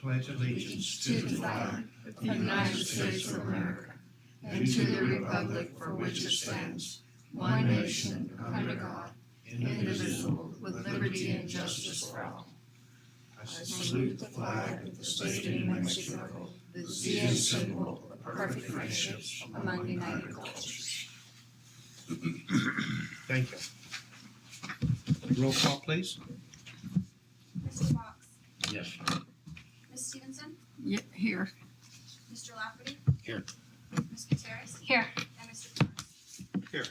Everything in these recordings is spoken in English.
pledge allegiance to the flag of the United States of America and to the republic for which it stands, one nation, under God, indivisible, with liberty and justice for all. I salute the flag of the state of New Mexico, the sea and symbol of perfect friendship among united cultures. Thank you. Roll call, please. Mr. Fox? Yes. Ms. Stevenson? Here. Mr. Lafferty? Here. Ms. Gutierrez? Here. And Mr. Torres? Here.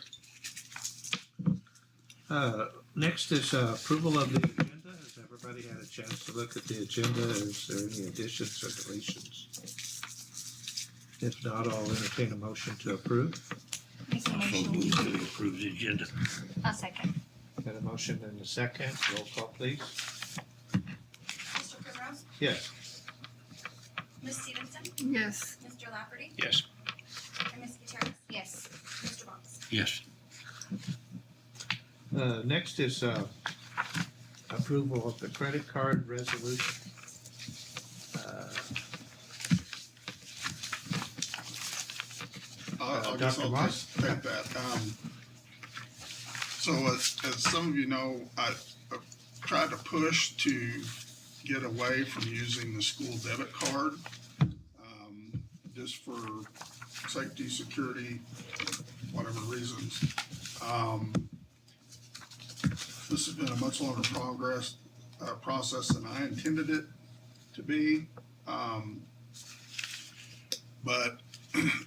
Next is approval of the agenda. Has everybody had a chance to look at the agenda? Is there any additions or deletions? If not, I'll entertain a motion to approve. Make a Also motion. move to approve the agenda. A second. Got a motion and a second. Roll call, please. Mr. Primrose? Yes. Ms. Stevenson? Yes. Mr. Lafferty? Yes. And Ms. Gutierrez? Yes. Mr. Fox? Yes. Next is approval of the credit card resolution. I guess Dr. I'll Moss? take that. So as some of you know, I tried to push to get away from using the school debit card, just for safety, security, whatever reasons. This has been a much longer process than I intended it to be. But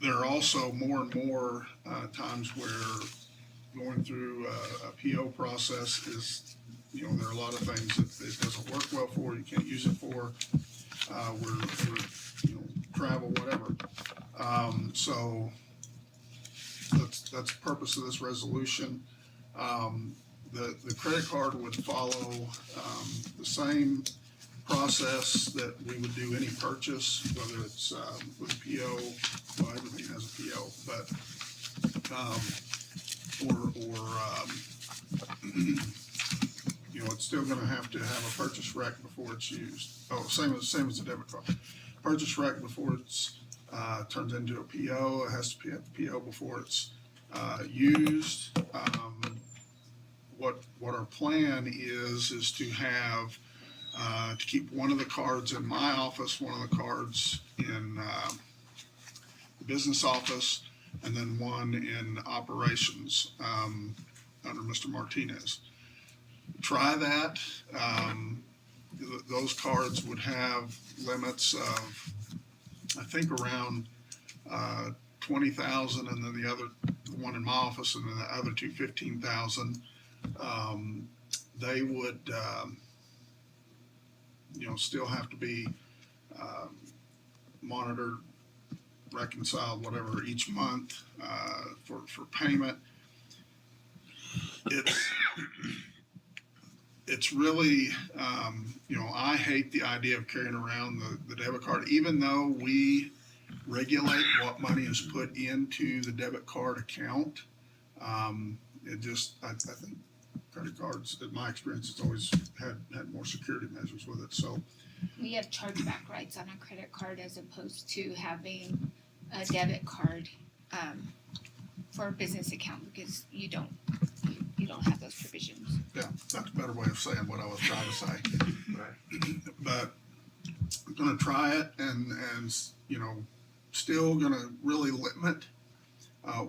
there are also more and more times where going through a PO process is, there are a lot of things that it doesn't work well for, you can't use it for, we're travel, whatever. So that's the purpose of this resolution. The credit card would follow the same process that we would do any purchase, whether it's with a PO. Well, everything has a PO, but it's still going to have a purchase rec before it's used. Oh, same as the debit card. Purchase rec before it's turns into a PO. It has to have a PO before it's used. What our plan is to have to keep one of the cards in my office, one of the cards in the business office, and then one in operations under Mr. Martinez. Try that. Those cards would have limits of, I think, around 20,000, and then the one in my office, and then the other two 15,000. They would, still have to be monitored, reconciled, whatever, each month for payment. It's really, I hate the idea of carrying around the debit card, even though we regulate what money is put into the debit card account. I think credit cards, in my experience, it's always had more security measures with it. So We have chargeback rights on a credit card as opposed to having a debit card for a business account, because you don't have those provisions. yeah, that's a better way of saying what I was trying to say. Right. But I'm going to try it, and still going to really limit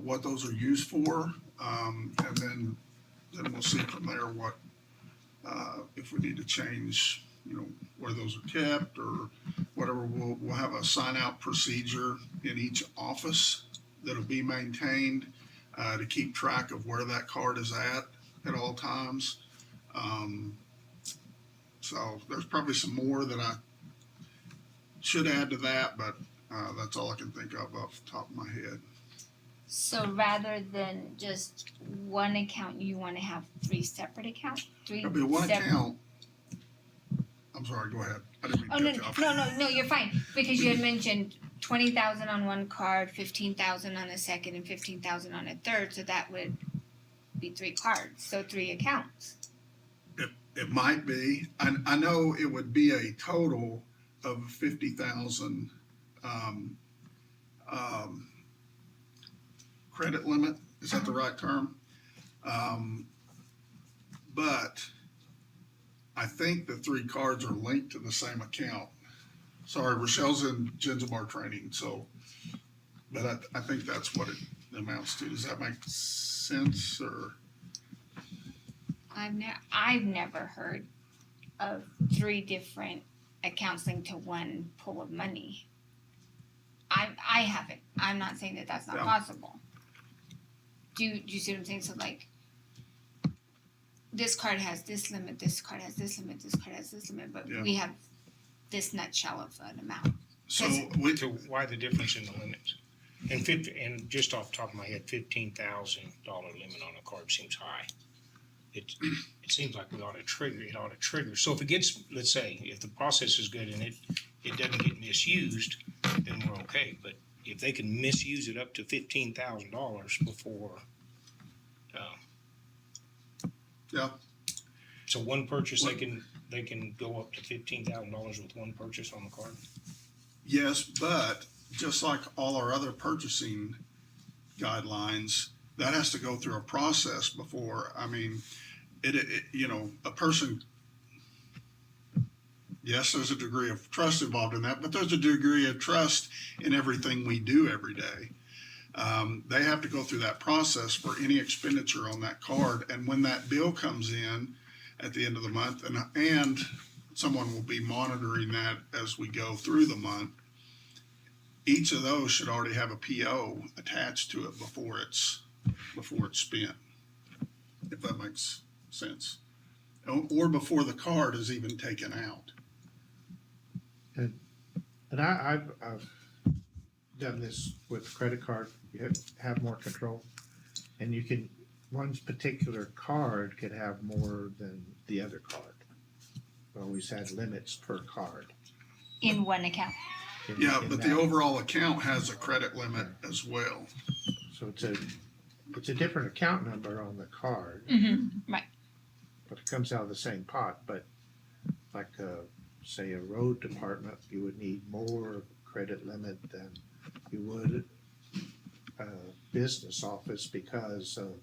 what those are used for, and then we'll see from there what if we need to change, where those are kept or whatever. We'll have a sign out procedure in each office that'll be maintained to keep track of where that card is at all times. So there's probably some more that I should add to that, but that's all I can think of off the top of my head. So rather than just one account, you want to have three separate accounts? It'll be one account. I'm sorry, go ahead. I didn't mean Oh, to no, cut you off. no, you're fine. Because you had mentioned 20,000 on one card, 15,000 on a second, and 15,000 on a third. So that would be three cards. So three accounts. It might be. I know it would be a total of 50,000 credit limit. Is that the right term? But I think the three cards are linked to the same account. Sorry, Rochelle's in Gensomar training, so, but I think that's what it amounts to. Does that make sense, or? I've never heard of 3 different accounts linked to one pool of money. I haven't. I'm not saying that that's not Yeah. possible. Do you see what I'm saying? So like, this card has this limit, this card has this limit, this card has this limit, but Yeah. we have this nutshell of an amount. So we, So why the difference in the limits? And just off the top of my head, $15,000 limit on a card seems high. It seems like it ought to trigger. So if it gets, let's say, if the process is good and it doesn't get misused, then we're okay. But if they can misuse it up to $15,000 before, yeah, so one purchase, they can go up to $15,000 with one purchase on the card. yes, but just like all our other purchasing guidelines, that has to go through a process before, I mean, you know, a person, yes, there's a degree of trust involved in that, but there's a degree of trust in everything we do every day. They have to go through that process for any expenditure on that card, and when that bill comes in at the end of the month, and someone will be monitoring that as we go through the month, each of those should already have a PO attached to it before it's spent, if that makes sense, or before the card is even taken out. And I've done this with credit card. You have more control, and you can, one particular card could have more than the other card. We always had limits per card. In one account. Yeah, in but that. the overall account has a credit limit as well. So it's a different account number on the card, Right. but it comes out of the same pot. But like say a road department, you would need more credit limit than you would a business office because of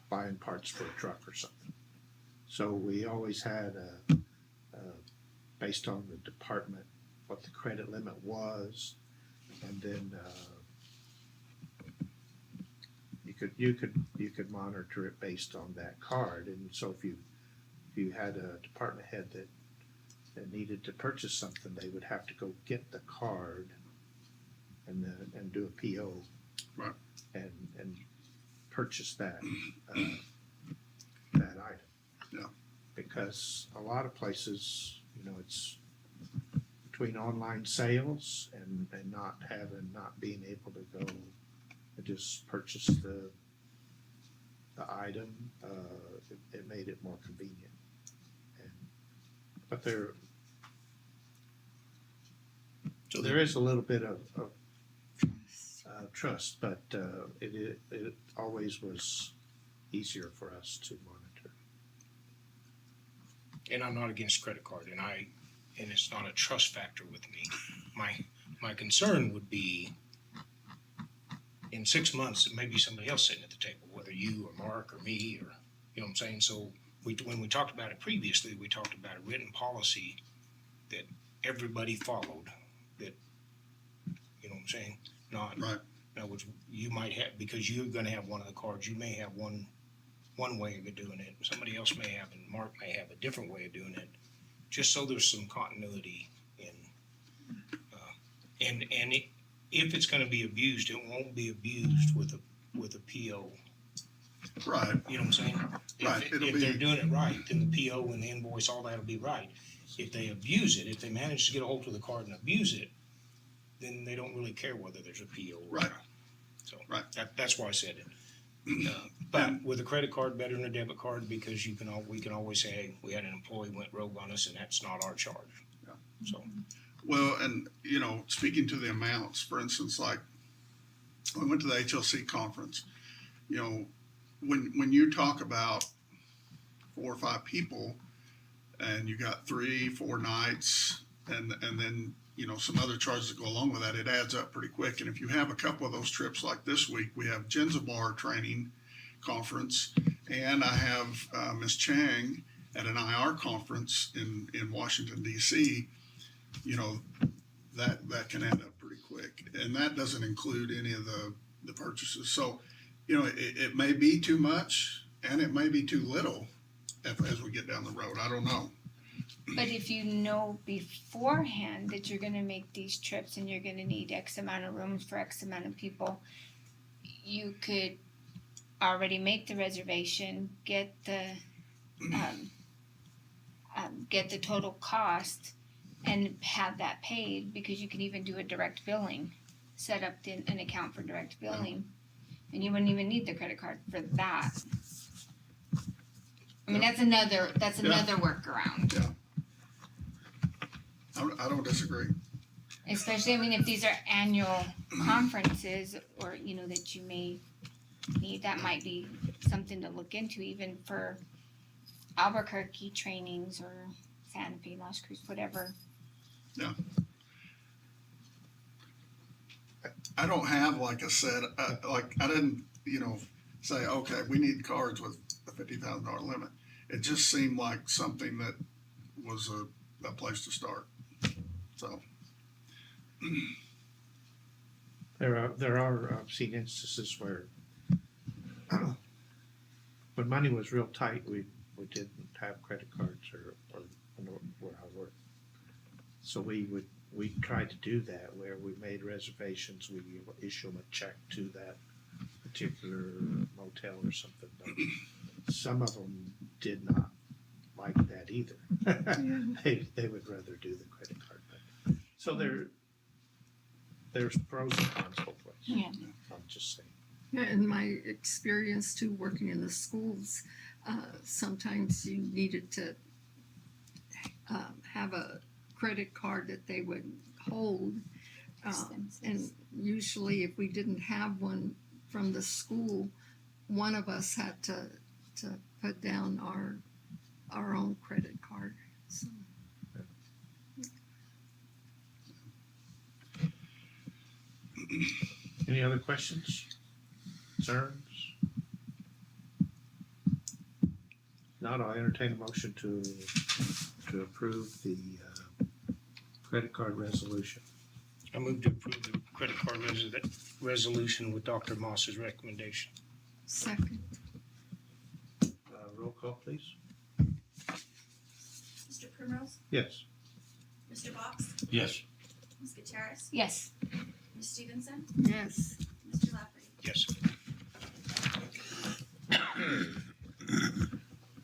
buying parts for a truck or something. So we always had based on the department what the credit limit was, and then you could monitor it based on that card. And so if you had a department head that needed to purchase something, they would have to go get the card and do a PO, Right. and purchase that that item. Yeah. Because a lot of places, you know, it's between online sales and not being able to go and just purchase the item, it made it more convenient. But there is a little bit of trust, but it always was easier for us to monitor. And I'm not against credit card, and it's not a trust factor with me. My concern would be in 6 months, it may be somebody else sitting at the table, whether you or Mark or me, or, you know what I'm saying? So when we talked about it previously, we talked about a written policy that everybody followed, that, you know what I'm saying? Not, Right. in other words, you might have, because you're gonna have one of the cards, you may have one way of doing it, somebody else may have, and Mark may have a different way of doing it, just so there's some continuity in, if it's gonna be abused, it won't be abused with a PO. Right. You know what I'm saying? Right, If they're doing it right, then the PO and the invoice, all that'll be right. If they abuse it, if they manage to get a hold of the card and abuse it, then they don't really care whether there's a PO or Right. not. So Right. that's why I said it. But with a credit card, better than a debit card, because we can always say, hey, we had an employee went rogue on us, and that's not our charge. Yeah. So Well, and, you know, speaking to the amounts, for instance, like we went to the HLC conference, you know, when you talk about 4 or 5 people and you got 3, 4 nights, and then, some other charges that go along with that, it adds up pretty quick. And if you have a couple of those trips like this week, we have Genzabar training conference, and I have Ms. Chang at an IR conference in Washington, D.C., that can add up pretty quick. And that doesn't include any of the purchases. So, it may be too much and it may be too little as we get down the road. I don't know. But if you know beforehand that you're gonna make these trips and you're gonna need X amount of rooms for X amount of people, you could already make the reservation, get the total cost, and have that paid, because you can even do a direct billing, set up an account for direct billing, and you wouldn't even need the credit card for that. I mean, that's another workaround. Yeah. I don't disagree. Especially, I mean, if these are annual conferences, or that you may need, that might be something to look into, even for Albuquerque trainings or Santa Fe, Las Cruz, whatever. Yeah. I don't have like a set, I didn't, say, okay, we need cards with a $50,000 limit. It just seemed like something that was a place to start. So. There are I've seen instances where when money was real tight, we didn't have credit cards or where I worked. So we tried to do that, where we made reservations, we issue them a check to that particular motel or something. But some of them did not like that either. They would rather do the credit card. But, so there's pros and cons both ways. Yeah. I'm just saying. Yeah, in my experience too, working in the schools, sometimes you needed to have a credit card that they would hold. And usually if we didn't have one from the school, one of us had to put down our own credit card. So. Any other questions? Concerns? Not, I'll entertain a motion to approve the credit card resolution. I move to approve the credit card resolution with Dr. Moss's recommendation. Second. Roll call, please. Mr. Primrose? Yes. Mr. Box? Yes. Ms. Gutierrez? Yes. Ms. Stevenson? Yes. Mr. Lafferty? Yes.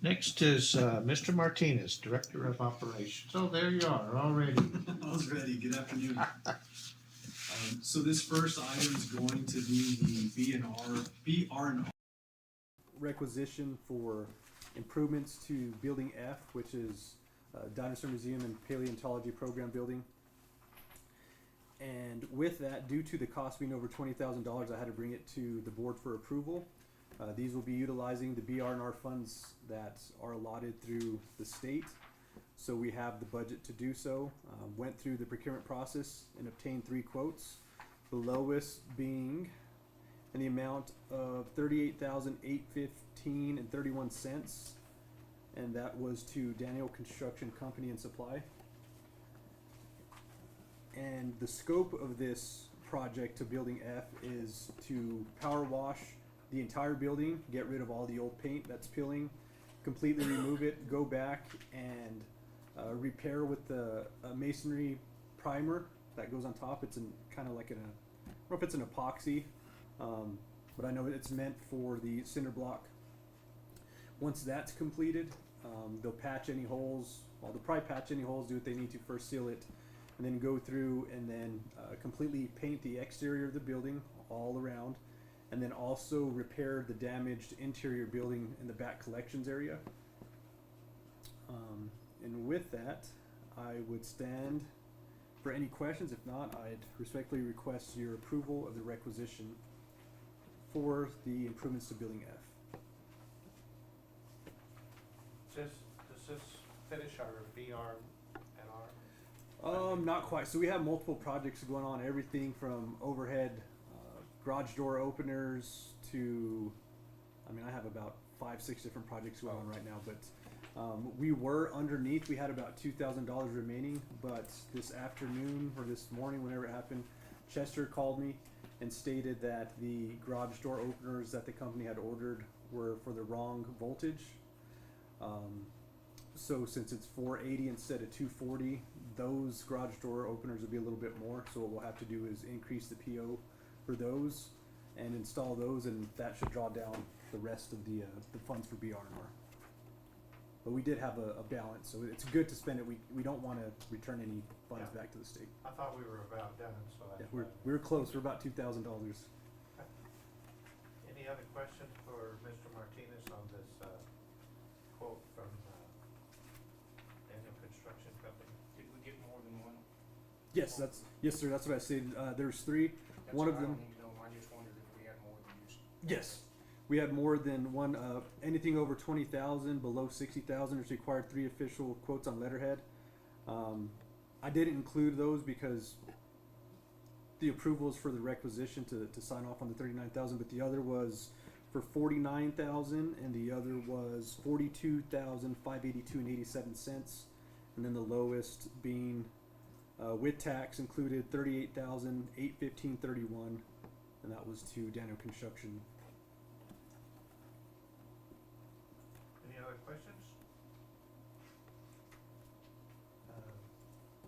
Next is Mr. Martinez, Director of Operations. Oh, there you are already. I was ready. Good afternoon. So this first item is going to be the BR&R requisition for improvements to Building F, which is Dinosaur Museum and Paleontology Program Building. And with that, due to the cost being over $20,000, I had to bring it to the board for approval. These will be utilizing the BR&R funds that are allotted through the state. So we have the budget to do so. Went through the procurement process and obtained 3 quotes. The lowest being in the amount of $38,815.31, and that was to Daniel Construction Company and Supply. And the scope of this project to Building F is to power wash the entire building, get rid of all the old paint that's peeling, completely remove it, go back and repair with the masonry primer that goes on top. It's kind of like I don't know if it's an epoxy, but I know it's meant for the cinder block. Once that's completed, they'll patch any holes. Well, they'll probably patch any holes, do what they need to first, seal it, and then go through and then completely paint the exterior of the building all around, and then also repair the damaged interior building in the back collections area. And with that, I would stand for any questions. If not, I'd respectfully request your approval of the requisition for the improvements to Building F. Does this finish our BR&R? Not quite. So we have multiple projects going on. Everything from overhead garage door openers to, I mean, I have about 5-6 different projects going on right now. But we were underneath. We had about $2,000 remaining. But this afternoon or this morning, whenever it happened, Chester called me and stated that the garage door openers that the company had ordered were for the wrong voltage. So since it's 480 instead of 240, those garage door openers will be a little bit more. So what we'll have to do is increase the PO for those and install those, and that should draw down the rest of the funds for BR&R. But we did have a balance, so it's good to spend it. We don't want to return any funds back to the state. I thought we were about done, so Yeah, we're close. We're about $2,000. Any other questions for Mr. Martinez on this quote from Daniel Construction Company? Did we get more than one? Yes, sir. That's what I said. There's 3. That's One what of I them. don't need to know. I just wondered if we had more than used. Yes, we had more than one. Anything over 20,000, below 60,000 is required 3 official quotes on letterhead. I didn't include those because the approval is for the requisition to sign off on the 39,000, but the other was for 49,000, and the other was 42,582 and 87 cents, and then the lowest being with tax included 38,815.31, and that was to Daniel Construction. Any other questions?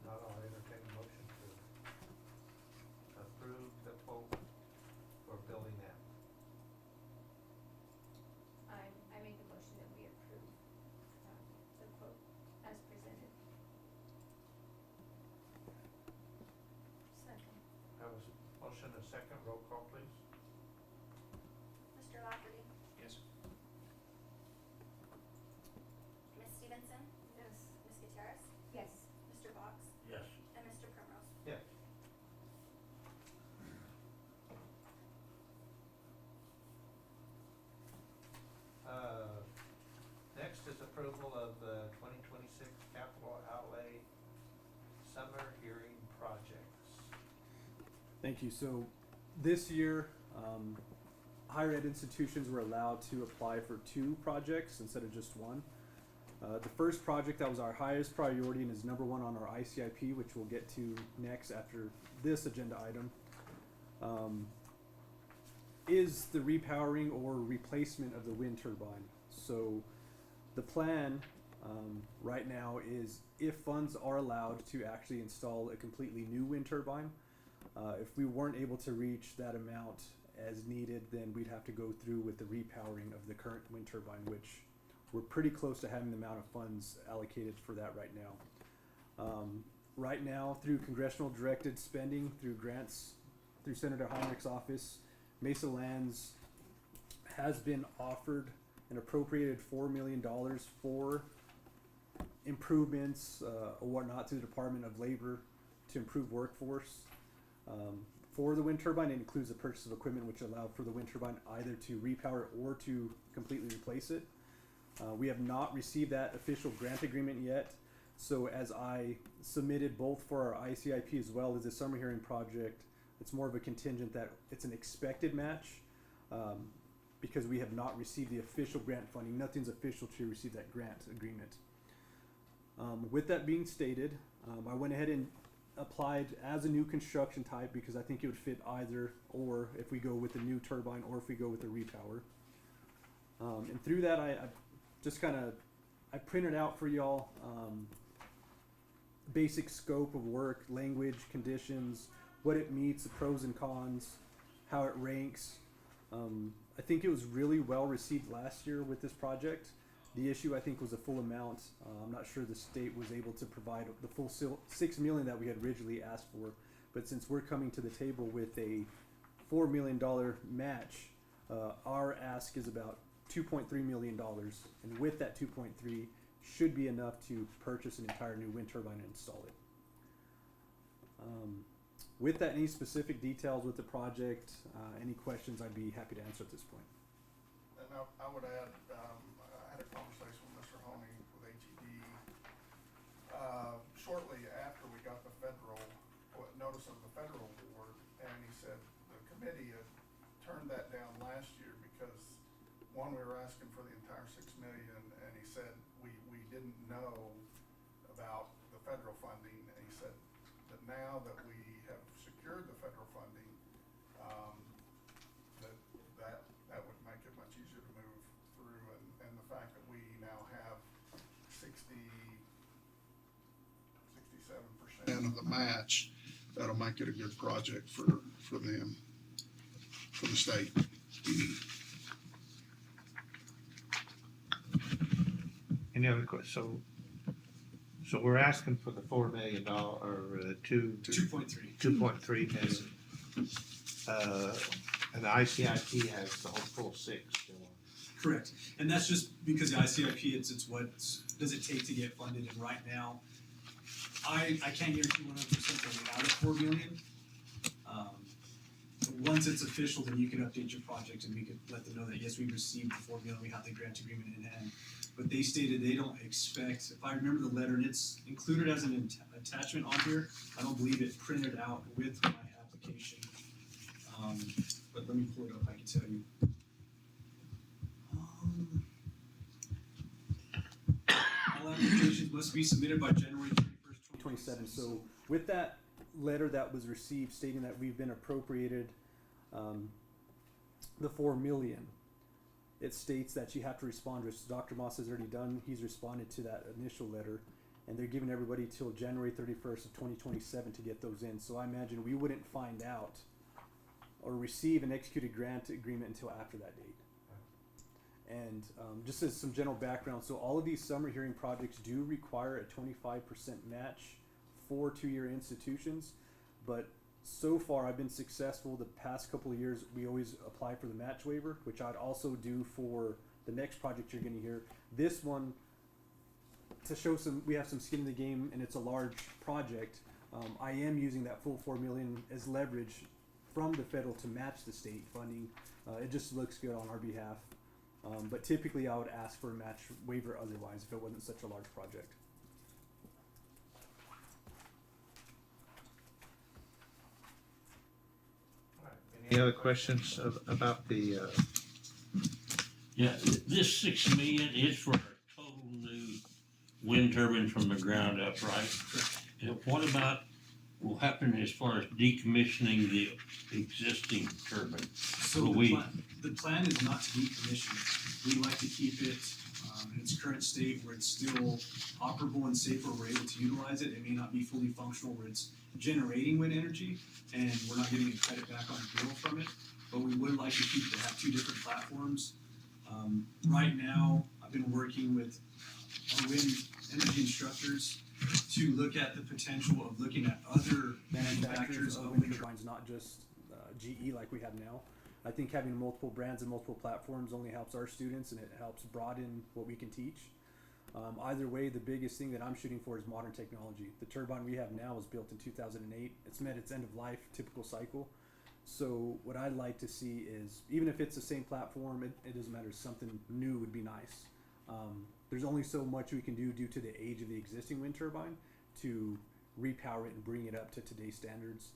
Not, I'll entertain a motion to approve the quote for building that. I make a motion that we approve the quote as presented. Second. Have a motion and a second, roll call please. Mr. Lafferty? Yes. Ms. Stevenson? Yes. Ms. Gutierrez? Yes. Mr. Box? Yes. And Mr. Primrose? Yes. Next is approval of the 2026 capital outlay summer hearing projects. Thank you. So this year, higher ed institutions were allowed to apply for 2 projects instead of just 1. The first project that was our highest priority and is number 1 on our ICIP, which we'll get to next after this agenda item, is the repowering or replacement of the wind turbine. So the plan right now is, if funds are allowed, to actually install a completely new wind turbine. If we weren't able to reach that amount as needed, then we'd have to go through with the repowering of the current wind turbine, which we're pretty close to having the amount of funds allocated for that right now. Right now, through congressional directed spending, through grants, through Senator Heinrich's office, Mesalands has been offered and appropriated $4 million for improvements or whatnot to the Department of Labor to improve workforce. For the wind turbine, it includes the purchase of equipment which allowed for the wind turbine either to repower it or to completely replace it. We have not received that official grant agreement yet, so as I submitted both for our ICIP as well as the summer hearing project, it's more of a contingent that it's an expected match because we have not received the official grant funding. Nothing's official to receive that grant agreement. With that being stated, I went ahead and applied as a new construction type because I think it would fit either, or if we go with the new turbine or if we go with the repower. And through that, I just I printed out for y'all basic scope of work, language, conditions, what it meets, the pros and cons, how it ranks. I think it was really well received last year with this project. The issue, I think, was the full amount. I'm not sure the state was able to provide the full $6 million that we had originally asked for. But since we're coming to the table with a $4 million match, our ask is about $2.3 million. And with that 2.3 should be enough to purchase an entire new wind turbine and install it. With that, any specific details with the project, any questions, I'd be happy to answer at this point. And I would add, I had a conversation with Mr. Honey with HED shortly after we got the one, we were asking for the entire 6 million, and he said, we didn't know about the federal funding, and he said that now that we have secured the federal funding, that would make it much easier to move through, and the fact that we now have 67% of the match, that'll make it a good project for them, for the state. Any other questions? So we're asking for the $4 million or 2.3 million. And the ICIP has the whole full 6 still. Correct, and that's just because the ICIP, it's what does it take to get funded, and right now, I can't guarantee 100% that we have the 4 million. Once it's official, then you can update your project and we could let them know that yes, we received the 4 million, we have the grant agreement in hand. But they stated they don't expect, if I remember the letter, and it's included as an attachment on here, I don't believe it printed out with my application. But let me pull it up, I can tell you. All applications must be submitted by January 31st, 27. So with that letter that was received stating that we've been appropriated the 4 million, it states that you have to respond, which Dr. Moss has already done. He's responded to that initial letter, and they're giving everybody till January 31st of 2027 to get those in. So I imagine we wouldn't find out or receive an executed grant agreement until after that date. And just as some general background, so all of these summer hearing projects do require a 25% match for 2-year institutions, but so far I've been successful. The past couple of years we always apply for the match waiver, which I'd also do for the next project you're going to hear. This one, to show we have some skin in the game, and it's a large project. I am using that full 4 million as leverage from the federal to match the state funding. It just looks good on our behalf. But typically I would ask for a match waiver otherwise if it wasn't such a large project. Any other questions about the, Yeah, this 6 million is for a total new wind turbine from the ground up, right? And what about, will happen as far as decommissioning the existing turbine? So Will the plan is not to decommission it. We like to keep it in its current state where it's still operable and safe, where we're able to utilize it. It may not be fully functional where it's generating wind energy and we're not getting a credit back on the bill from it. But we would like to have 2 different platforms. Right now, I've been working with our wind energy instructors to look at the potential of looking at other manufacturers of wind turbines, not just GE like we have now. I think having multiple brands and multiple platforms only helps our students, and it helps broaden what we can teach. Either way, the biggest thing that I'm shooting for is modern technology. The turbine we have now was built in 2008. It's met its end of life typical cycle. So what I'd like to see is, even if it's the same platform, it doesn't matter, something new would be nice. There's only so much we can do due to the age of the existing wind turbine to repower it and bring it up to today's standards.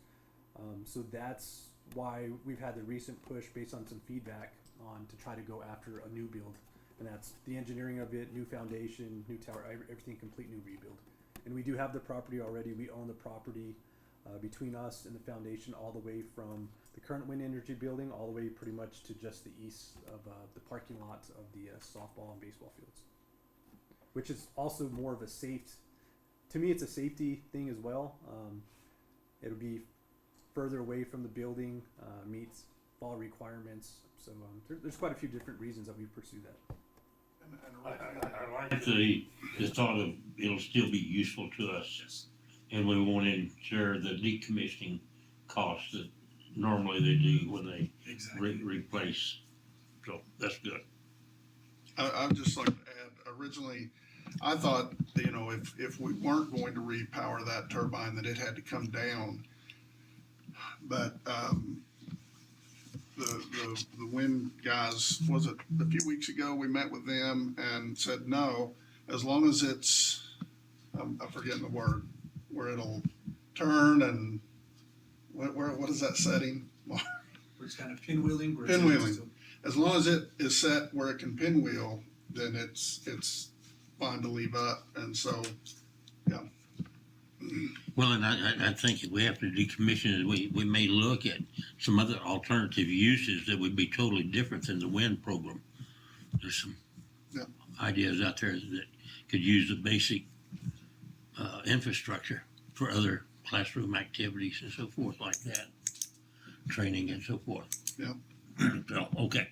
So that's why we've had the recent push based on some feedback on to try to go after a new build. And that's the engineering of it, new foundation, new tower, everything complete new rebuild. And we do have the property already. We own the property between us and the foundation all the way from the current wind energy building all the way pretty much to just the east of the parking lot of the softball and baseball fields, which is also more of a to me it's a safety thing as well. It'll be further away from the building, meets fall requirements. So there's quite a few different reasons that we pursue that. I like the thought of it'll still be useful to us. Yes. And we won't incur the decommissioning costs that normally they do when they replace. So that's good. I'd just like to add, originally, I thought, if we weren't going to repower that turbine, that it had to come down. But the wind guys, was it a few weeks ago, we met with them and said, no, as long as it's, I'm forgetting the word, where it'll turn and, what is that setting? Where it's kind of pinwheeling. Pinwheeling. as long as it is set where it can pinwheel, then it's fine to leave up. And so, yeah. Well, and I think if we have to decommission it, we may look at some other alternative uses that would be totally different than the wind program. There's some Yeah. ideas out there that could use the basic infrastructure for other classroom activities and so forth like that, training and so forth. Yeah. So, okay.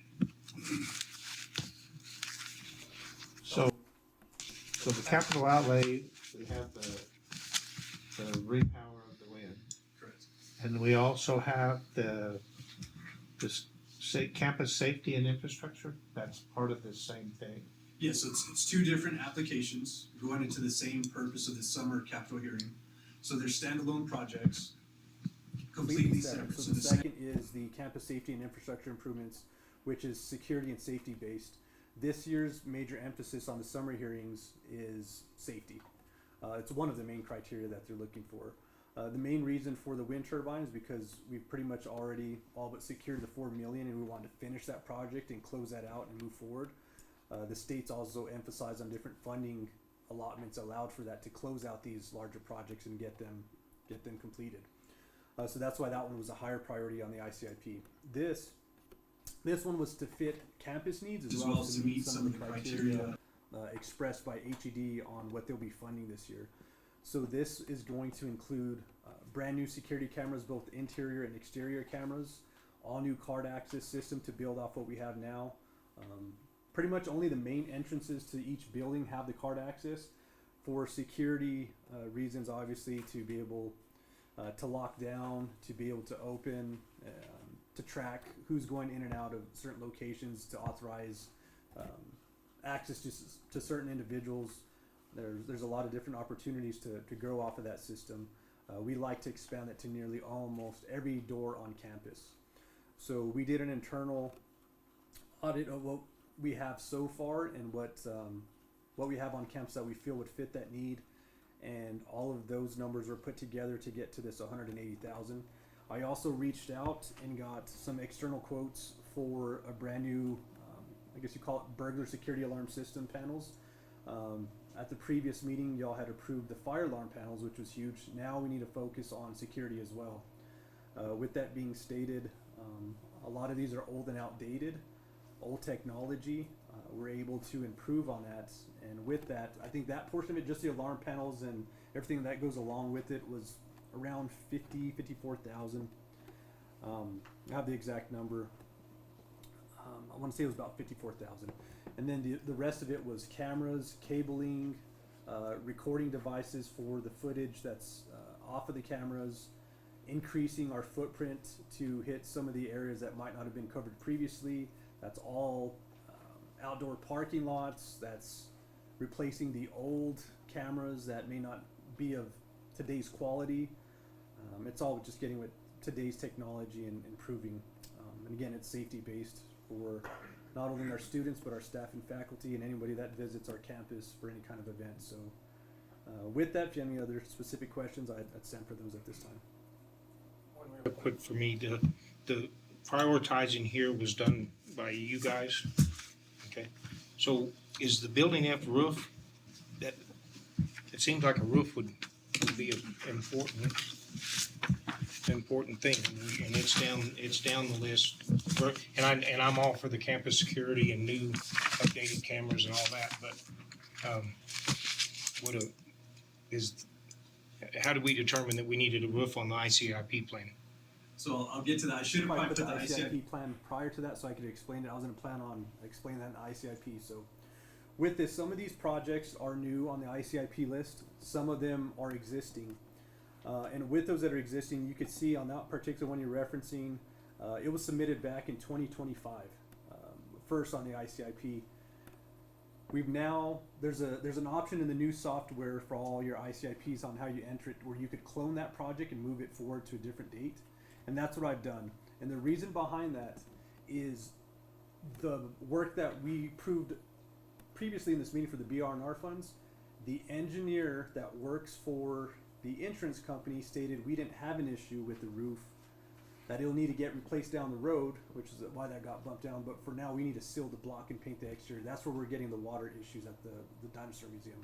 So the capital outlay, we have the repower of the wind. Correct. And we also have this campus safety and infrastructure, that's part of the same thing. Yes, so it's two different applications going into the same purpose of the summer capital hearing. So they're standalone projects, completely separate. So the second is the campus safety and infrastructure improvements, which is security and safety based. This year's major emphasis on the summer hearings is safety. It's one of the main criteria that they're looking for. The main reason for the wind turbine is because we've pretty much already all but secured the $4 million, and we want to finish that project and close that out and move forward. The states also emphasize on different funding allotments allowed for that to close out these larger projects and get them completed. So that's why that one was a higher priority on the ICIP. This one was to fit campus needs as well as to meet some of the criteria expressed by HED on what they'll be funding this year. So this is going to include brand new security cameras, both interior and exterior cameras, all new card access system to build off what we have now. Pretty much only the main entrances to each building have the card access for security reasons, obviously, to be able to lock down, to be able to open, to track who's going in and out of certain locations, to authorize access to certain individuals. There's a lot of different opportunities to grow off of that system. We like to expand that to nearly almost every door on campus. So we did an internal audit of what we have so far and what we have on campus that we feel would fit that need, and all of those numbers were put together to get to this 180,000. I also reached out and got some external quotes for a brand new, I guess you call it burglar security alarm system panels. At the previous meeting, y'all had approved the fire alarm panels, which was huge. Now we need to focus on security as well. With that being stated, a lot of these are old and outdated, old technology. We're able to improve on that, and with that, I think that portion of it, just the alarm panels and everything that goes along with it, was around 54,000. I have the exact number. I want to say it was about 54,000. And then the rest of it was cameras, cabling, recording devices for the footage that's off of the cameras, increasing our footprint to hit some of the areas that might not have been covered previously. That's all outdoor parking lots. That's replacing the old cameras that may not be of today's quality. It's all just getting with today's technology and improving. And again, it's safety based for not only our students, but our staff and faculty and anybody that visits our campus for any kind of event. So with that, if you have any other specific questions, I'd stand for those at this time. One real quick for me, the prioritizing here was done by you guys, okay? So is the building F roof, that, it seems like a roof would be an important thing, and it's down the list. And I'm all for the campus security and new updated cameras and all that, but how do we determine that we needed a roof on the ICIP plan? So I'll get to that. I should have Probably probably put put the the ICIP. ICIP plan prior to that so I could explain it. I was going to plan on explaining that in the ICIP. So with this, some of these projects are new on the ICIP list. Some of them are existing. And with those that are existing, you could see on that particular one you're referencing, it was submitted back in 2025, first on the ICIP. We've now, there's an option in the new software for all your ICIPs on how you enter it, where you could clone that project and move it forward to a different date. And that's what I've done. And the reason behind that is the work that we proved previously in this meeting for the BR&R funds. The engineer that works for the insurance company stated we didn't have an issue with the roof that it'll need to get replaced down the road, which is why that got bumped down. But for now, we need to seal the block and paint the exterior. That's where we're getting the water issues at the Dinosaur Museum.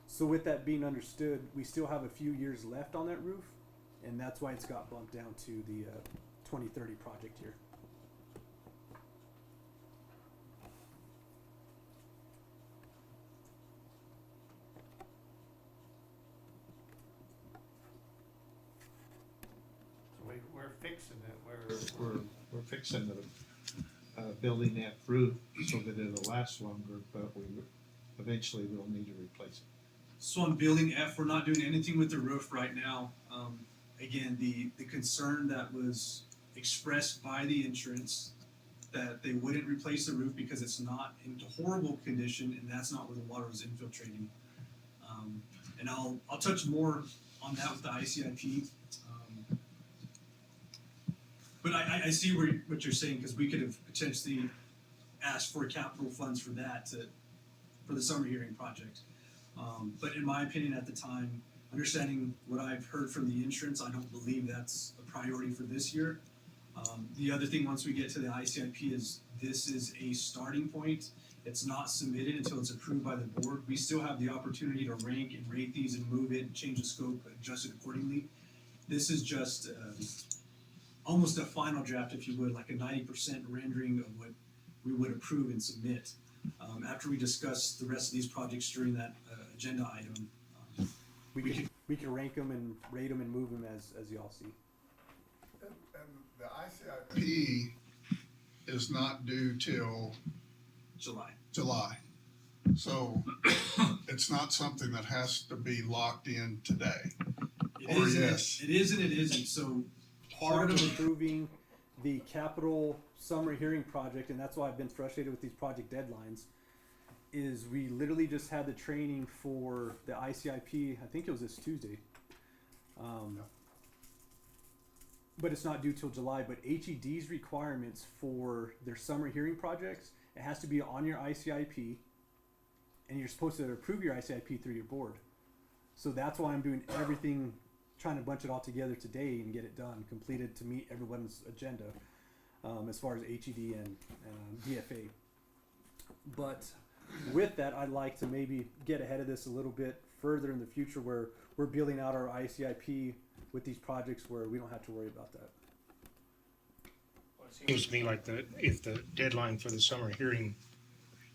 So with that being understood, we still have a few years left on that roof, and that's why it's got bumped down to the 2030 project here. So we're fixing it, we're fixing the, building that roof so that it'll last longer, but we eventually will need to replace it. So on building F, we're not doing anything with the roof right now. Again, the concern that was expressed by the insurance that they wouldn't replace the roof because it's not in horrible condition, and that's not where the water was infiltrating. And I'll touch more on that with the ICIP. But I see what you're saying, because we could have potentially asked for capital funds for that for the summer hearing project. But in my opinion, at the time, understanding what I've heard from the insurance, I don't believe that's a priority for this year. The other thing, once we get to the ICIP, is this is a starting point. It's not submitted until it's approved by the board. We still have the opportunity to rank and rate these and move it, change the scope, adjust it accordingly. This is just almost a final draft, if you would, like a 90% rendering of what we would approve and submit. After we discuss the rest of these projects during that agenda item, We can rank them and rate them and move them as y'all see. And the ICIP is not due till July. So it's not something that has to be locked in today. It is and it isn't. So Part of approving the capital summer hearing project, and that's why I've been frustrated with these project deadlines, is we literally just had the training for the ICIP, I think it was this Tuesday. But it's not due till July. But HED's requirements for their summer hearing projects, it has to be on your ICIP, and you're supposed to approve your ICIP through your board. So that's why I'm doing everything, trying to bunch it all together today and get it done, completed to meet everyone's agenda, as far as HED and DFA. But with that, I'd like to maybe get ahead of this a little bit further in the future, where we're building out our ICIP with these projects where we don't have to worry about that. It seems to me like if the deadline for the summer hearing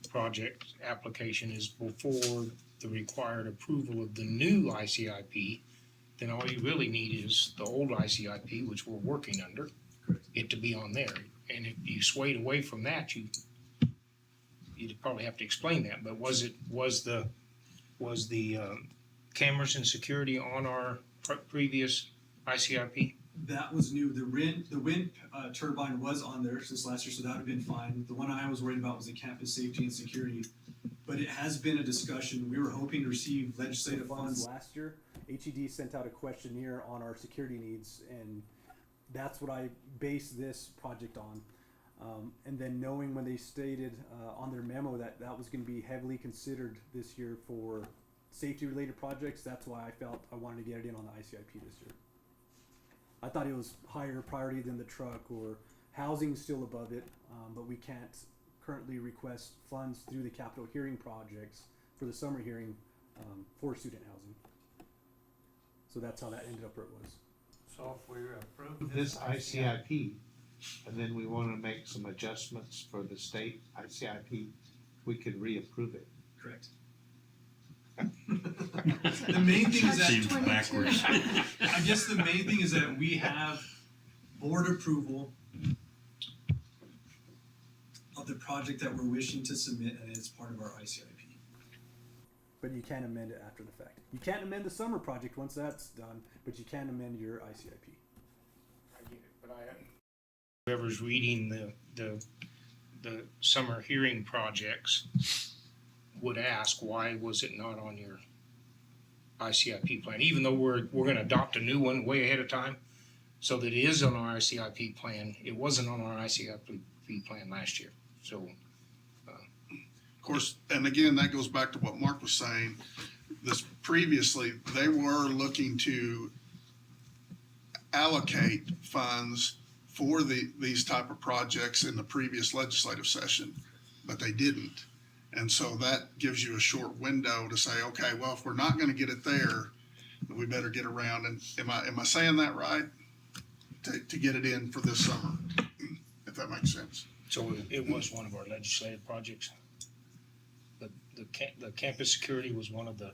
project application is before the required approval of the new ICIP, then all you really need is the old ICIP, which we're working under, it to be on there. And if you swayed away from that, you'd probably have to explain that. But was the cameras and security on our previous ICIP? that was new. The wind turbine was on there since last year, so that would have been fine. The one I was worried about was the campus safety and security. But it has been a discussion. We were hoping to receive legislative funds. Last year, HED sent out a questionnaire on our security needs, and that's what I based this project on. And then knowing when they stated on their memo that that was going to be heavily considered this year for safety-related projects, that's why I felt I wanted to get it in on the ICIP this year. I thought it was higher priority than the truck, or housing still above it, but we can't currently request funds through the capital hearing projects for the summer hearing for student housing. So that's how that ended up where it was. So if we approve this ICIP, and then we want to make some adjustments for the state ICIP, we could reapprove it. Correct. The main thing is that Seems backwards. I guess the main thing is that we have board approval of the project that we're wishing to submit, and it's part of our ICIP. But you can amend it after the fact. You can't amend the summer project once that's done, but you can amend your ICIP. I get it, but whoever's reading the summer hearing projects would ask, why was it not on your ICIP plan? Even though we're gonna adopt a new one way ahead of time, so that it is on our ICIP plan, it wasn't on our ICIP plan last year, so. Of course, and again, that goes back to what Mark was saying. This previously, they were looking to allocate funds for these type of projects in the previous legislative session, but they didn't. And so that gives you a short window to say, okay, well, if we're not going to get it there, then we better get around. And am I saying that right? To get it in for this summer, if that makes sense. So it was one of our legislative projects. The campus security was one of the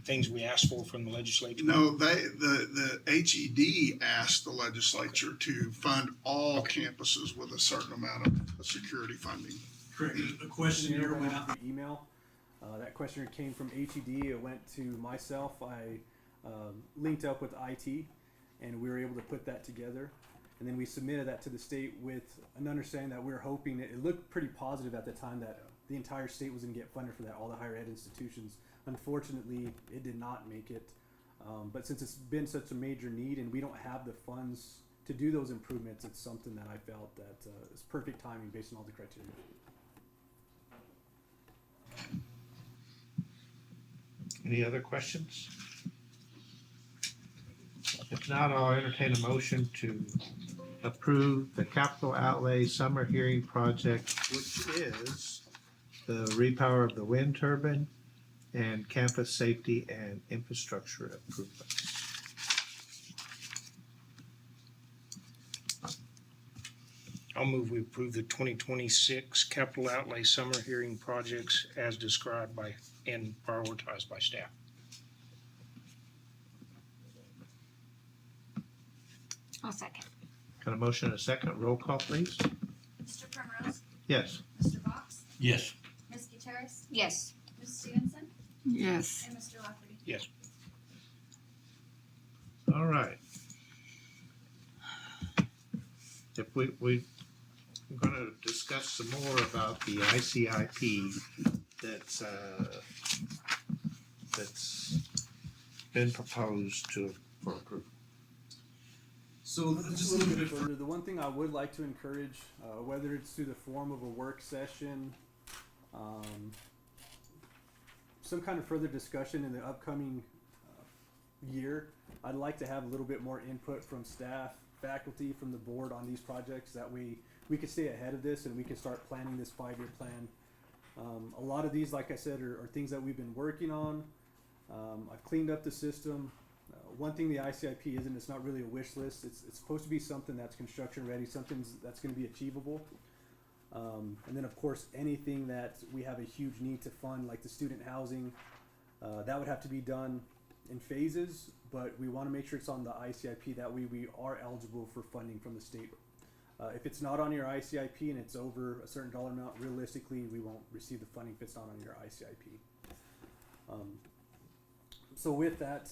things we asked for from the legislature. No, the HED asked the legislature to fund all campuses with a certain amount of security funding. Correct. A questionnaire went out. through email. That questionnaire came from HED. It went to myself. I linked up with IT, and we were able to put that together. And then we submitted that to the state with an understanding that we were hoping it looked pretty positive at the time that the entire state was going to get funded for that, all the higher ed institutions. Unfortunately, it did not make it. But since it's been such a major need and we don't have the funds to do those improvements, it's something that I felt that is perfect timing based on all the criteria. Any other questions? If not, I'll entertain a motion to approve the capital outlay summer hearing project, which is the repower of the wind turbine and campus safety and infrastructure improvements. I'll move we approve the 2026 capital outlay summer hearing projects as described by and prioritized by staff. I'll second. Got a motion and a second. Roll call, please. Mr. Primrose? Yes. Mr. Box? Yes. Ms. Gutierrez? Yes. Ms. Stevenson? Yes. And Mr. Lafferty? Yes. All right. If we're going to discuss some more about the ICIP that's been proposed for approval. So just a little bit further, the one thing I would like to encourage, whether it's through the form of a work session, some kind of further discussion in the upcoming year, I'd like to have a little bit more input from staff, faculty, from the board on these projects. That way we can stay ahead of this and we can start planning this 5-year plan. A lot of these, like I said, are things that we've been working on. I've cleaned up the system. One thing the ICIP isn't, it's not really a wish list. It's supposed to be something that's construction ready, something that's going to be achievable. And then of course anything that we have a huge need to fund, like the student housing, that would have to be done in phases, but we want to make sure it's on the ICIP. That way we are eligible for funding from the state. If it's not on your ICIP and it's over a certain dollar amount, realistically we won't receive the funding if it's not on your ICIP. So with that,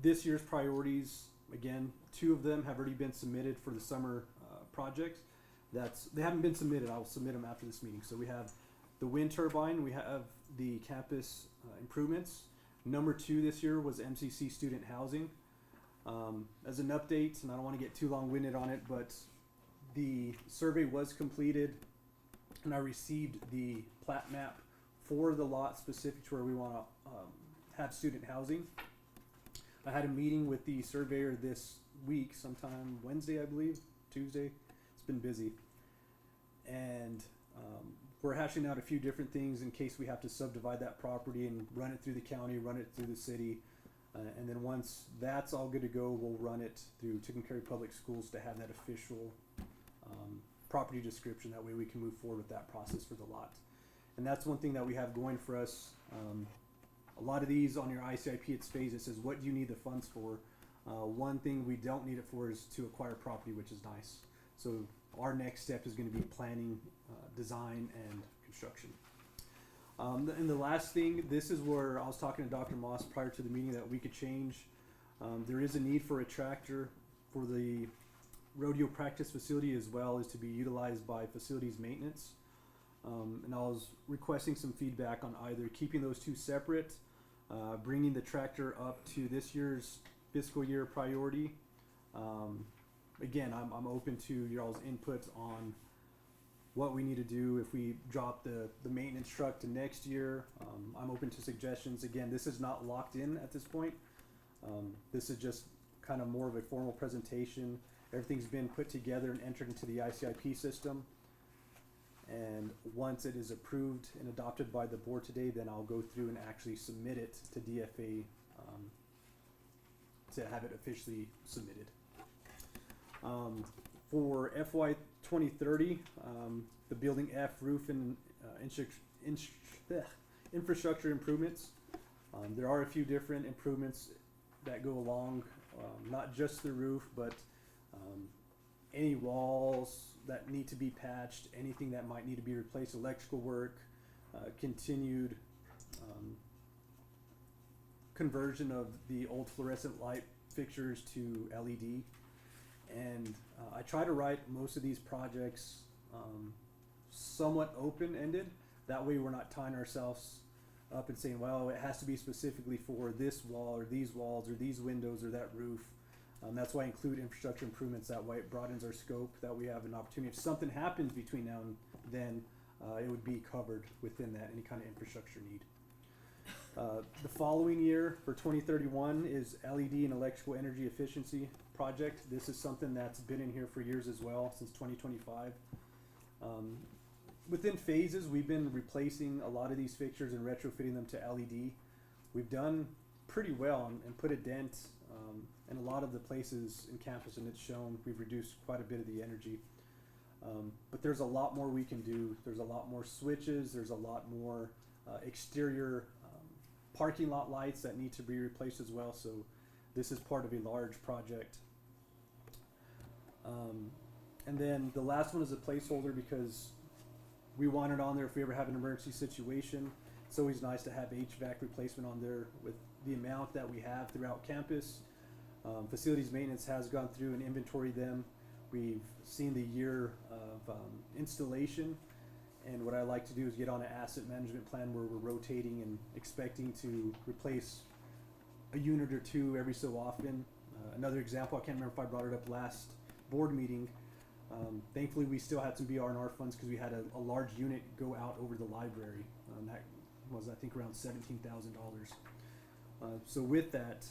this year's priorities, again, 2 of them have already been submitted for the summer projects. They haven't been submitted. I will submit them after this meeting. So we have the wind turbine, we have the campus improvements. Number 2 this year was MCC student housing. As an update, and I don't want to get too long-winded on it, but the survey was completed and I received the plat map for the lot specific to where we want to have student housing. I had a meeting with the surveyor this week, sometime Wednesday, I believe, Tuesday. It's been busy. And we're hashing out a few different things in case we have to subdivide that property and run it through the county, run it through the city. And then once that's all good to go, we'll run it through Tucumcari Public Schools to have that official property description. That way we can move forward with that process for the lot. And that's one thing that we have going for us. A lot of these on your ICIP, it's phased. It says, what do you need the funds for? One thing we don't need it for is to acquire property, which is nice. So our next step is going to be planning, design, and construction. And the last thing, this is where I was talking to Dr. Moss prior to the meeting that we could change. There is a need for a tractor for the rodeo practice facility as well as to be utilized by facilities maintenance. And I was requesting some feedback on either keeping those 2 separate, bringing the tractor up to this year's fiscal year priority. Again, I'm open to your all's input on what we need to do. If we drop the maintenance truck to next year, I'm open to suggestions. Again, this is not locked in at this point. This is just kind of more of a formal presentation Everything's been put together and entered into the ICIP system. And once it is approved and adopted by the board today, then I'll go through and actually submit it to DFA to have it officially submitted. For FY 2030, the building F roof and infrastructure improvements. There are a few different improvements that go along, not just the roof, but any walls that need to be patched, anything that might need to be replaced, electrical work, continued conversion of the old fluorescent light fixtures to LED. And I try to write most of these projects somewhat open-ended. That way we're not tying ourselves up and saying, well, it has to be specifically for this wall or these walls or these windows or that roof. That's why I include infrastructure improvements. That way it broadens our scope, that we have an opportunity. If something happens between now and then, it would be covered within that, any kind of infrastructure need. The following year, for 2031, is LED and electrical energy efficiency project. This is something that's been in here for years as well, since 2025. Within phases, we've been replacing a lot of these fixtures and retrofitting them to LED. We've done pretty well and put a dent in a lot of the places in campus, and it's shown we've reduced quite a bit of the energy. But there's a lot more we can do. There's a lot more switches. There's a lot more exterior parking lot lights that need to be replaced as well. So this is part of a large project. And then the last one is a placeholder because we want it on there if we ever have an emergency situation. It's always nice to have HVAC replacement on there with the amount that we have throughout campus. Facilities maintenance has gone through and inventoried them. We've seen the year of installation, and what I like to do is get on an asset management plan where we're rotating and expecting to replace a unit or two every so often. Another example, I can't remember if I brought it up last board meeting. Thankfully, we still had some BR&R funds because we had a large unit go out over the library. That was, I think, around $17,000. So with that,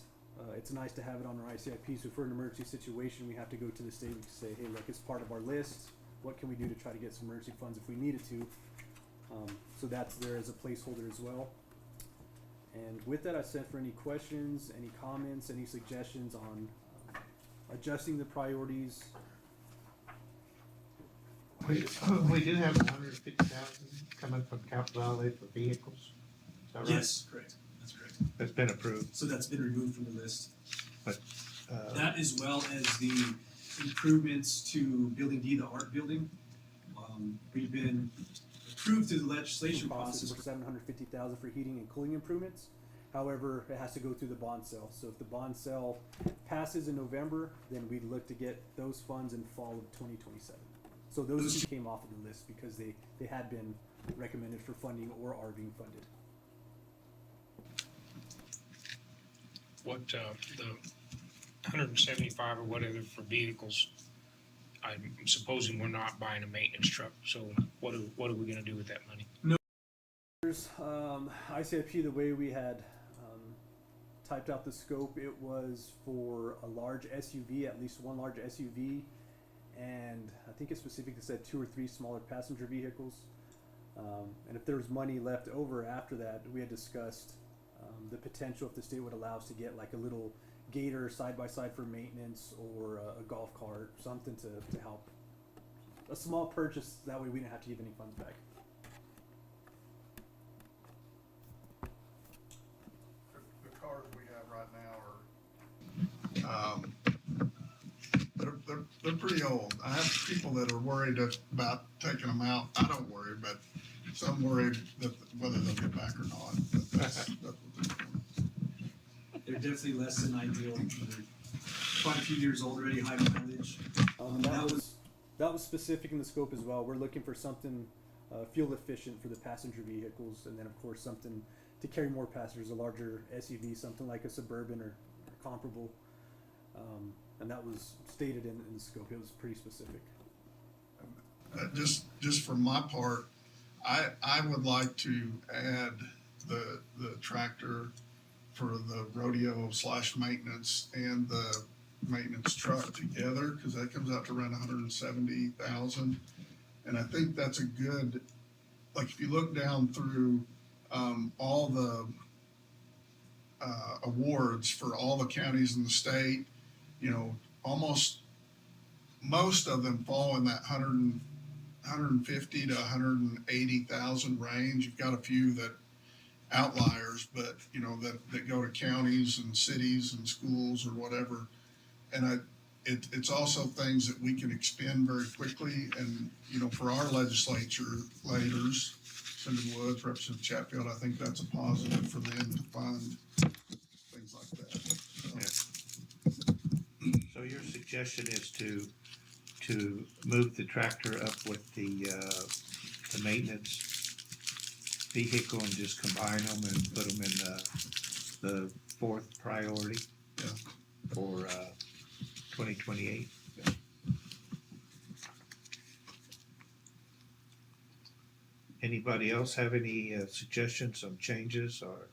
it's nice to have it on our ICIP. So for an emergency situation, we have to go to the state and say, hey, look, it's part of our list. What can we do to try to get some emergency funds if we needed to? So that's there as a placeholder as well. And with that, I sent for any questions, any comments, any suggestions on adjusting the priorities. We do have 150,000 coming from capital outlay for vehicles. Is that right? Yes, correct. That's correct. That's been approved. So that's been removed from the list. But That as well as the improvements to Building D, the art building. We've been approved through the legislation process. For $750,000 for heating and cooling improvements. However, it has to go through the bond sale. So if the bond sale passes in November, then we'd look to get those funds in fall of 2027. So those two came off of the list because they had been recommended for funding or are being funded. What, the 175 or whatever for vehicles, I'm supposing we're not buying a maintenance truck, so what are we gonna do with that money? ICIP, the way we had typed out the scope, it was for a large SUV, at least one large SUV, and I think it specifically said 2 or 3 smaller passenger vehicles. And if there was money left over after that, we had discussed the potential if the state would allow us to get like a little Gator side-by-side for maintenance or a golf cart, something to help. A small purchase, that way we didn't have to give any funds back. The cars we have right now are, they're pretty old. I have people that are worried about taking them out. I don't worry, but some worried that whether they'll get back or not. But that's what they're doing. They're definitely less than ideal. They're quite a few years old already, high mileage. That was specific in the scope as well. We're looking for something fuel efficient for the passenger vehicles, and then of course something to carry more passengers, a larger SUV, something like a Suburban or comparable. And that was stated in the scope. It was pretty specific. Just for my part, I would like to add the tractor for the rodeo / maintenance and the maintenance truck together, cause that comes out to around 170,000. And I think that's a good, like, if you look down through, all the, awards for all the counties in the state, you know, most of them fall in that 150 to 180,000 range. You've got a few that outliers, but you know that go to counties and cities and schools or whatever. And it's also things that we can expend very quickly. And you know, for our legislators, Senator Woods, Representative Chatfield, I think that's a positive for them to fund things like that. So your suggestion is to move the tractor up with the maintenance vehicle and just combine them and put them in the fourth priority? Yeah. For 2028? Yeah. Anybody else have any suggestions on changes or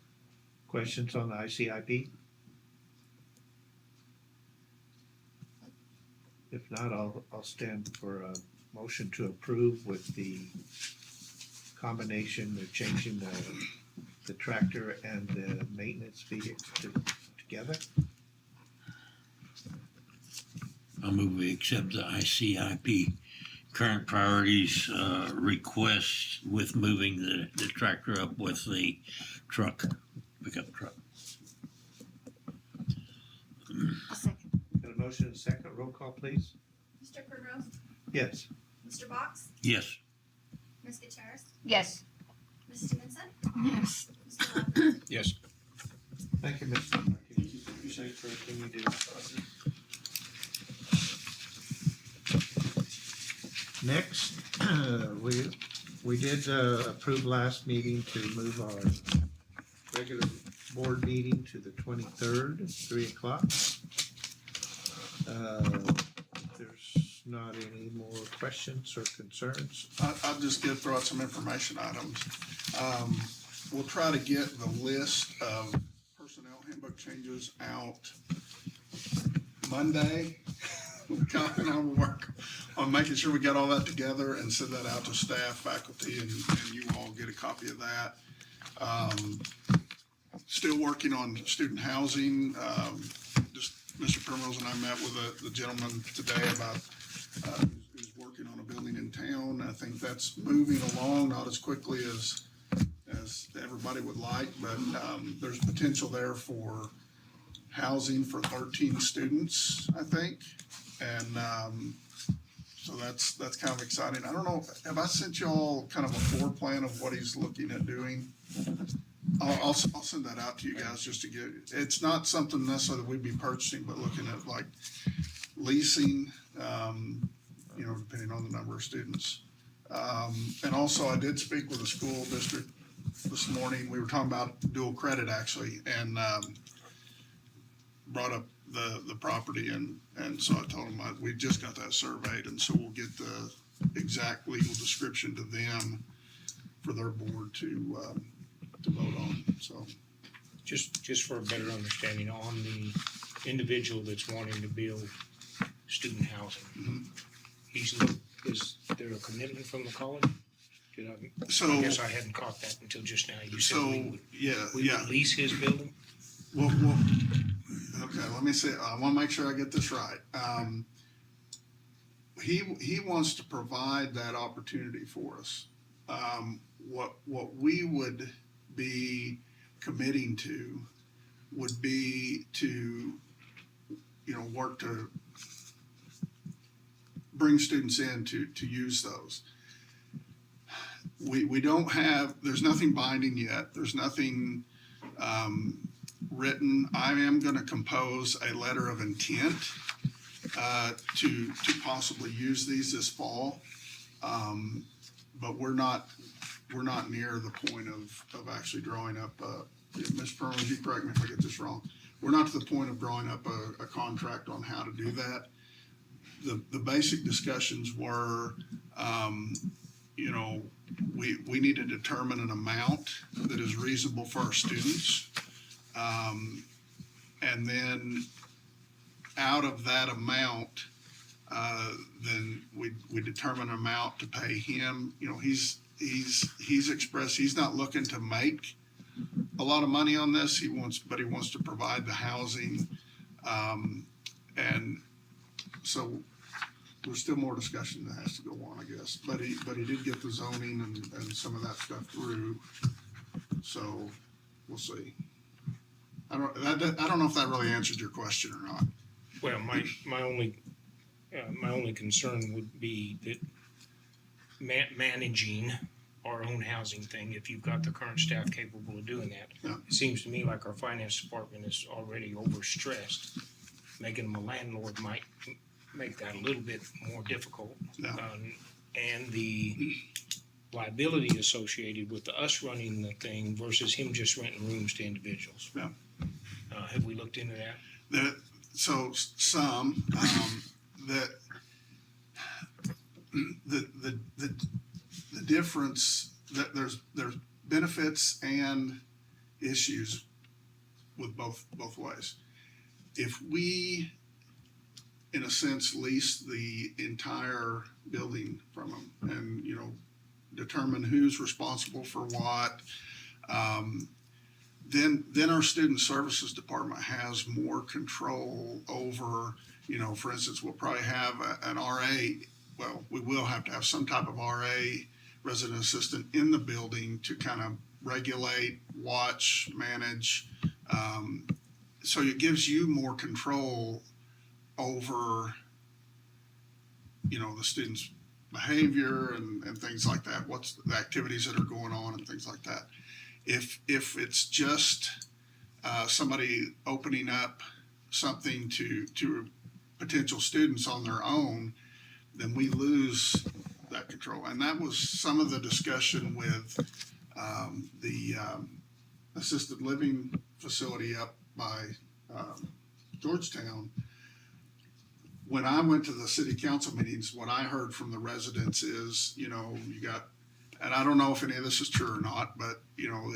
questions on the ICIP? If not, I'll stand for a motion to approve with the combination of changing the tractor and the maintenance vehicle together. I'll move we accept the ICIP current priorities request with moving the tractor up with the pickup truck. I'll second. Got a motion and a second. Roll call, please. Mr. Primrose? Yes. Mr. Box? Yes. Ms. Gutierrez? Yes. Ms. Stevenson? Yes. Mr. Walker? Yes. Thank you, Mr. Martinez. Appreciate everything you do. Next, we did approve last meeting to move our regular board meeting to the 23rd, 3:00. There's not any more questions or concerns. I'll just throw out some information items. We'll try to get the list of personnel handbook changes out Monday. We're counting on work on making sure we got all that together and send that out to staff, faculty, and you all get a copy of that. Still working on student housing. Just Mr. Primrose and I met with the gentleman today about who's working on a building in town. I think that's moving along, not as quickly as everybody would like, but there's potential there for housing for 13 students, I think. And so that's kind of exciting. I don't know, have I sent you all kind of a floor plan of what he's looking at doing? I'll send that out to you guys just to get, it's not something necessarily that we'd be purchasing, but looking at like leasing, you know, depending on the number of students. And also I did speak with the school district this morning. We were talking about dual credit actually, and brought up the property, and so I told them we just got that surveyed, and so we'll get the exact legal description to them for their board to vote on. So Just for a better understanding on the individual that's wanting to build student housing, is there a commitment from the college? I guess I hadn't caught that until just now. You said we would lease his building? Well, okay, let me say, I want to make sure I get this right. He wants to provide that opportunity for us. What we would be committing to would be to, you know, work to bring students in to use those. We don't have, there's nothing binding yet. There's nothing written. I am going to compose a letter of intent to possibly use these this fall, but we're not near the point of actually drawing up. Ms. Perlman, you correct me if I get this wrong. We're not to the point of drawing up a contract on how to do that. The basic discussions were, you know, we need to determine an amount that is reasonable for our students. And then out of that amount, then we determine an amount to pay him. You know, he's expressed he's not looking to make a lot of money on this. He wants to provide the housing, and so there's still more discussion that has to go on, I guess. But he did get the zoning and some of that stuff through. So we'll see. I don't know if that really answered your question or not. Well, my only concern would be that managing our own housing thing, if you've got the current staff capable of doing that. Yeah. It seems to me like our finance department is already overstressed. Making them a landlord might make that a little bit more difficult. Yeah. And the liability associated with us running the thing versus him just renting rooms to individuals. Yeah. Have we looked into that? So some that the difference that there's benefits and issues with both ways. If we, in a sense, lease the entire building from them and, you know, determine who's responsible for what, then our student services department has more control over, you know, for instance, we'll probably have an RA. Well, we will have to have some type of RA, resident assistant, in the building to kind of regulate, watch, manage. So it gives you more control over, you know, the students' behavior and things like that. What's the activities that are going on and things like that. If it's just somebody opening up something to potential students on their own, then we lose that control. And that was some of the discussion with the assisted living facility up by Georgetown. When I went to the city council meetings, what I heard from the residents is, you know, you got, and I don't know if any of this is true or not, but, you know,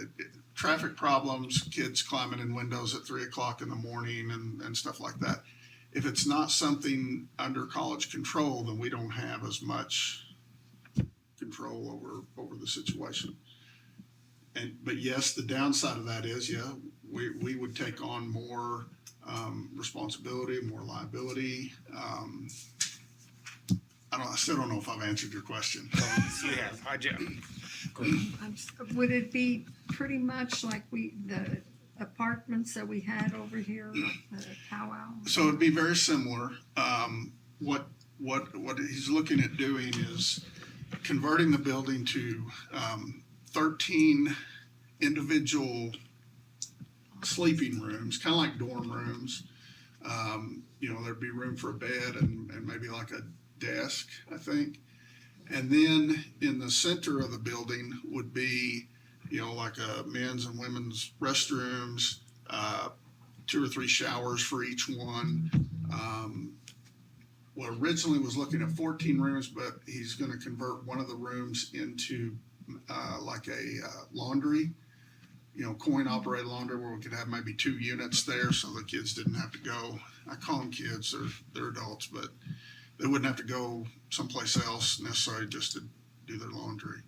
traffic problems, kids climbing in windows at 3 o'clock in the morning and stuff like that. If it's not something under college control, then we don't have as much control over the situation. But yes, the downside of that is, yeah, we would take on more responsibility, more liability. I still don't know if I've answered your question. You have. Would it be pretty much like the apartments that we had over here, the powwow? So it'd be very similar. What he's looking at doing is converting the building to 13 individual sleeping rooms, kind of like dorm rooms. You know, there'd be room for a bed and maybe like a desk, I think. And then in the center of the building would be, you know, like a men's and women's restrooms, 2 or 3 showers for each one. Well, originally was looking at 14 rooms, but he's going to convert one of the rooms into like a laundry, you know, coin operated laundry where we could have maybe 2 units there so the kids didn't have to go. I call them kids, they're adults, but they wouldn't have to go someplace else necessarily just to do their laundry.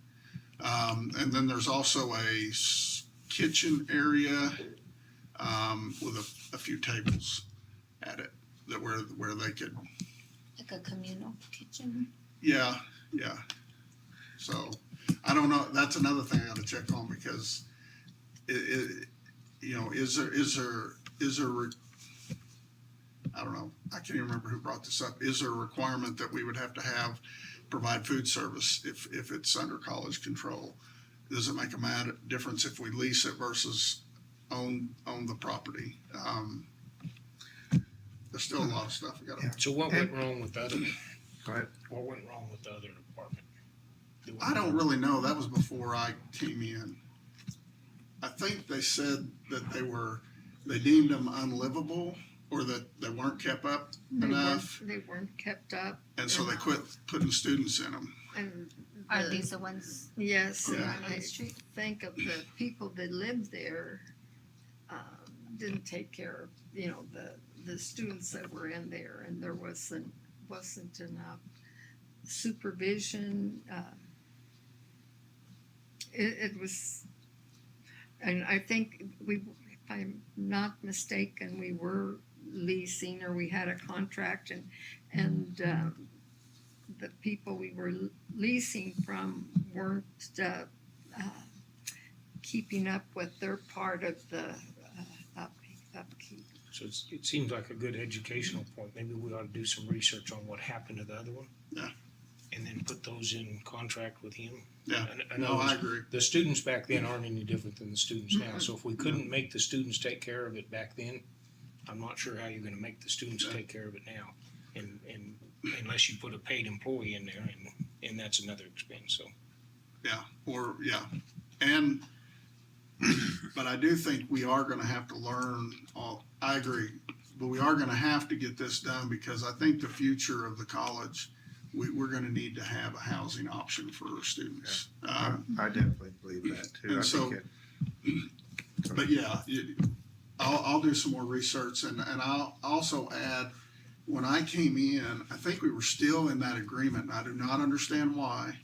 And then there's also a kitchen area with a few tables at it that where they could. Like a communal kitchen? Yeah. So I don't know. That's another thing I got to check on because you know, is there I don't know. I can't even remember who brought this up. Is there a requirement that we would have to provide food service if it's under college control? Does it make a difference if we lease it versus own the property? There's still a lot of stuff we got to. So what went wrong with the other? Go ahead. What went wrong with the other department? I don't really know. That was before I came in. I think they said that they deemed them unlivable or that they weren't kept up enough. They weren't kept up. And so they quit putting students in them. And Are these the ones yes, Yeah. and I think of the people that live there. didn't take care of, you know, the students that were in there, and there wasn't enough supervision. It was, and I think if I'm not mistaken, we were leasing, or we had a contract, and the people we were leasing from weren't keeping up with their part of the upkeep. So it seems like a good educational point. Maybe we ought to do some research on what happened to the other one. Yeah. And then put those in contract with him. Yeah, I no, know I agree. the students back then aren't any different than the students now. So if we couldn't make the students take care of it back then, I'm not sure how you're gonna make the students take care of it now. And unless you put a paid employee in there, and that's another expense, so. Yeah, and, but I do think we are gonna have to learn, I agree, but we are gonna have to get this done, because I think the future of the college, we're gonna need to have a housing option for our students. I definitely believe that too. And I so- think But yeah, I'll do some more research, and I'll also add, when I came in, I think we were still in that agreement, and I do not understand why,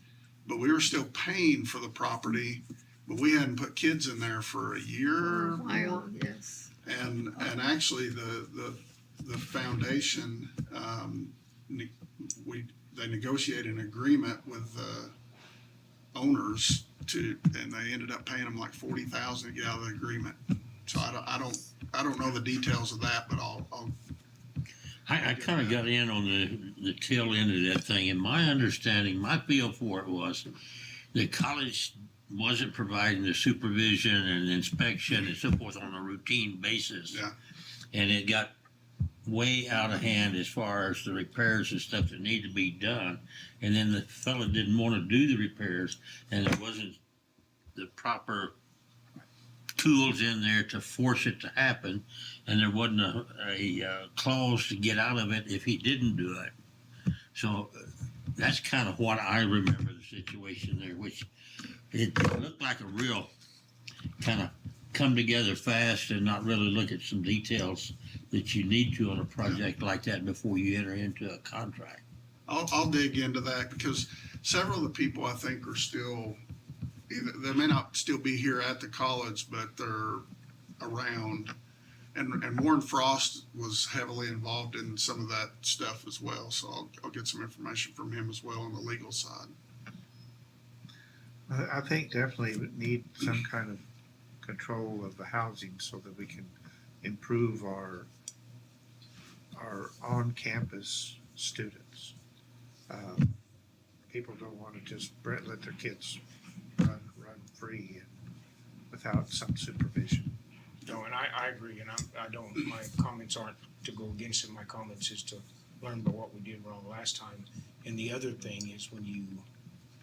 but we were still paying for the property, but we hadn't put kids in there for a year. For a while, yes. And actually the foundation, they negotiated an agreement with the owners and they ended up paying them like $40,000 to get out of the agreement. So I don't know the details of that, but I kind of got in on the tail end of that thing, and my understanding, my feel for it was the college wasn't providing the supervision and inspection and so forth on a routine basis. Yeah. And it got way out of hand as far as the repairs and stuff that need to be done. And then the fella didn't want to do the repairs, and there wasn't the proper tools in there to force it to happen, and there wasn't a clause to get out of it if he didn't do it. So that's kind of what I remember the situation there, which it looked like a real kind of come together fast and not really look at some details that you need to on a project like that before you enter into a contract. I'll dig into that, because several of the people I think are still, they may not still be here at the college, but they're around. And Warren Frost was heavily involved in some of that stuff as well. So I'll get some information from him as well on the legal side. I think definitely we need some kind of control of the housing so that we can improve our on-campus students. People don't want to just let their kids run free and without some supervision. No, and I agree, and I don't, my comments aren't to go against it. My comments is to learn about what we did wrong last time. And the other thing is, when you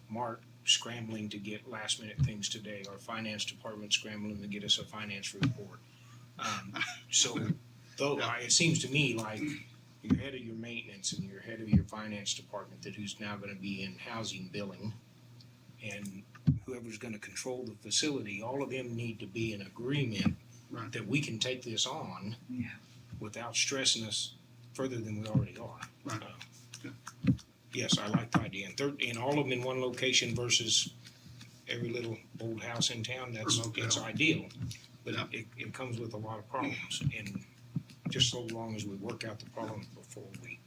mark scrambling to get last minute things today, our finance department scrambling to get us a finance report. It seems to me like you're head of your maintenance and you're head of your finance department, that who's now gonna be in housing billing, and whoever's gonna control the facility, all of them need to be in agreement Right. that we can take this on without stressing us further than we already are. Right. Yes, I like the idea. And all of them in one location versus every little old house in town, it's ideal. But Yeah. it comes with a lot of problems, and just so long as we work out the problems before we.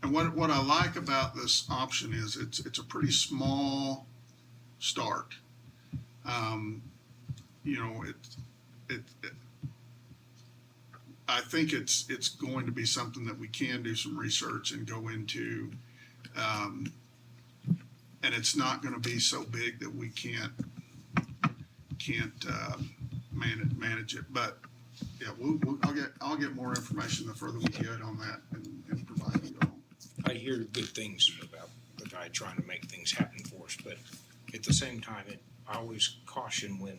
And what I like about this option is it's a pretty small start. I think it's going to be something that we can do some research and go into, and it's not going to be so big that we can't manage it. But yeah, I'll get more information the further we get on that and provide you all. I hear good things about the guy trying to make things happen for us, but at the same time, I always caution when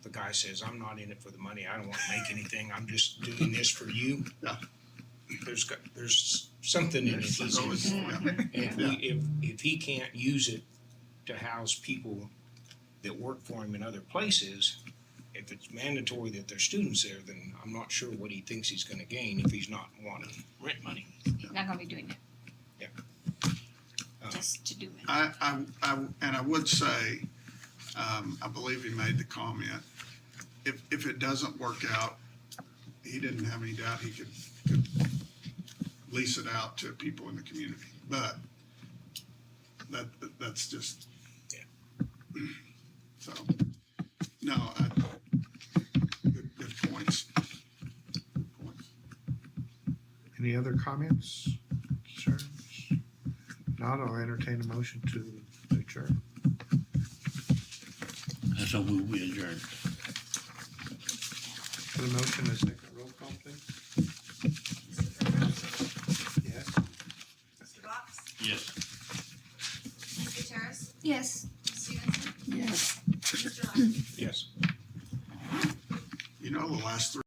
the guy says, "I'm not in it for the money. I don't want to make anything. I'm just doing this for you." Yeah. There's something in it. He's in. And if he can't use it to house people that work for him in other places, If it's mandatory that there's students there, then I'm not sure what he thinks he's gonna gain if he's not wanting rent money. He's not gonna be doing it. Yeah. Just to do it. I would say, I believe he made the comment, if it doesn't work out, he didn't have any doubt he could lease it out to people in the community, but that's just. Yeah. So, no, good points. Good points. Any other comments, concerns? Not, I'll entertain a motion to adjourn. So we adjourn. For the motion, a second roll call, please. Yes. Mr. Box? Yes. Ms. Gutierrez? Yes. Ms. Stevenson? Yes. Mr. Lau? Yes. You know, the last 3